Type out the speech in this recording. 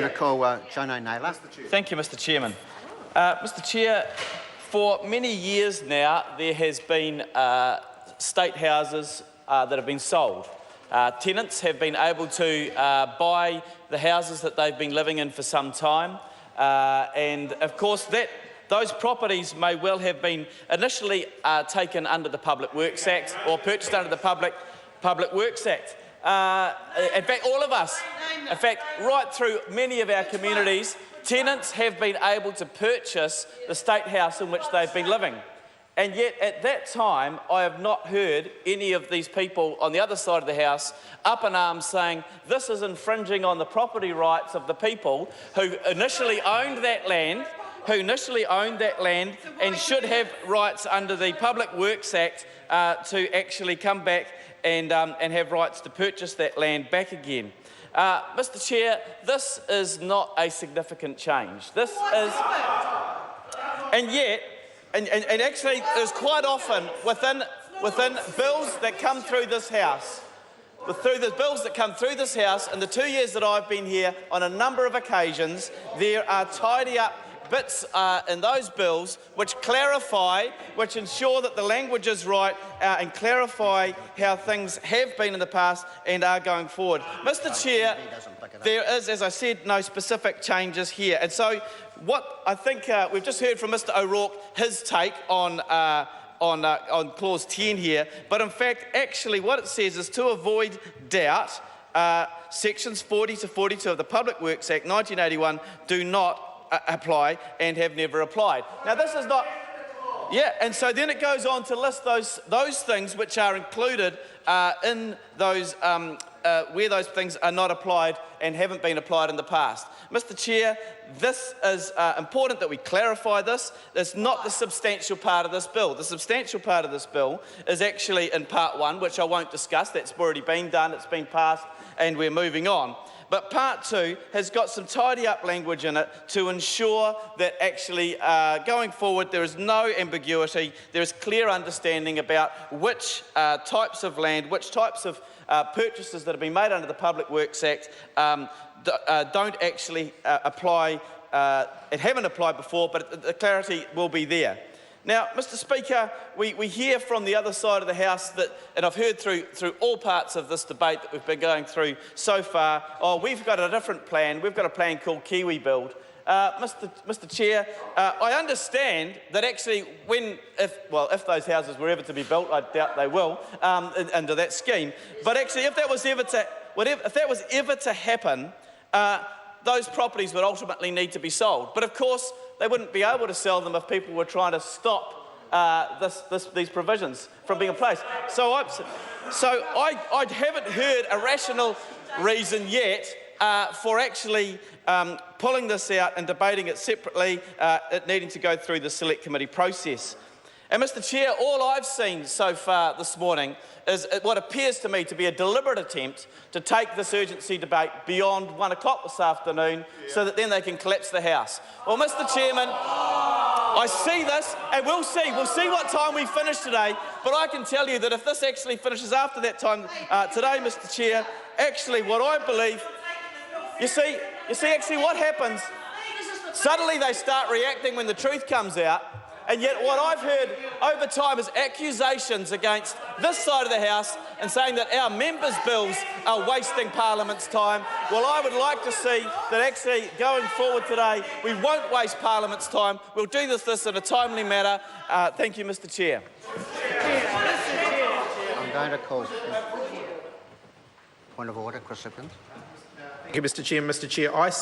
going to call John O'Naylor. Thank you, Mr Chairman. Mr Chair, for many years now there has been state houses that have been sold. Tenants have been able to buy the houses that they've been living in for some time, and of course those properties may well have been initially taken under the Public Works Act or purchased under the Public Works Act. In fact, all of us, in fact, right through many of our communities, tenants have been able to purchase the state house in which they've been living. And yet, at that time, I have not heard any of these people on the other side of the House up in arms saying this is infringing on the property rights of the people who initially owned that land, and should have rights under the Public Works Act to actually come back and have rights to purchase that land back again. Mr Chair, this is not a significant change. This is, and yet, and actually, there's quite often within bills that come through this House, in the 2 years that I've been here, on a number of occasions, there are tidy up bits in those bills which clarify, which ensure that the language is right and clarify how things have been in the past and are going forward. Mr Chair, there is, as I said, no specific changes here. And so what I think we've just heard from Mr O'Rourke, his take on clause 10 here, but in fact, actually what it says is to avoid doubt, sections 40 to 42 of the Public Works Act 1981 do not apply and have never applied. Now this is not, and so then it goes on to list those things which are included in those where those things are not applied and haven't been applied in the past. Mr Chair, this is important that we clarify this. It's not the substantial part of this bill. The substantial part of this bill is actually in part 1, which I won't discuss. That's already been done, it's been passed, and we're moving on. But part 2 has got some tidy up language in it to ensure that actually going forward there is no ambiguity, there is clear understanding about which types of land, which types of purchases that have been made under the Public Works Act don't actually apply, and haven't applied before, but the clarity will be there. Now, Mr Speaker, we hear from the other side of the House that, and I've heard through all parts of this debate that we've been going through so far, oh, we've got a different plan, we've got a plan called Kiwi Build. Mr Chair, I understand that actually if those houses were ever to be built, I doubt they will, under that scheme, but actually if that was ever to happen, those properties would ultimately need to be sold. But of course, they wouldn't be able to sell them if people were trying to stop these provisions from being in place. So I haven't heard a rational reason yet for actually pulling this out and debating it separately, it needing to go through the Select Committee process. And Mr Chair, all I've seen so far this morning is what appears to me to be a deliberate attempt to take this urgency debate beyond 1 o'clock this afternoon so that then they can collapse the House. Well, Mr Chairman, I see this, and we'll see what time we finish today, but I can tell you that if this actually finishes after that time today, Mr Chair, actually what I believe, you see actually what happens, suddenly they start reacting when the truth comes out. And yet what I've heard over time is accusations against this side of the House and saying that our members' bills are wasting Parliament's time. Well, I would like to see that actually going forward today, we won't waste Parliament's time. We'll do this in a timely manner. Thank you, Mr Chair. I'm going to call point of order, Chris Sippins. Thank you, Mr Chair. Mr Chair,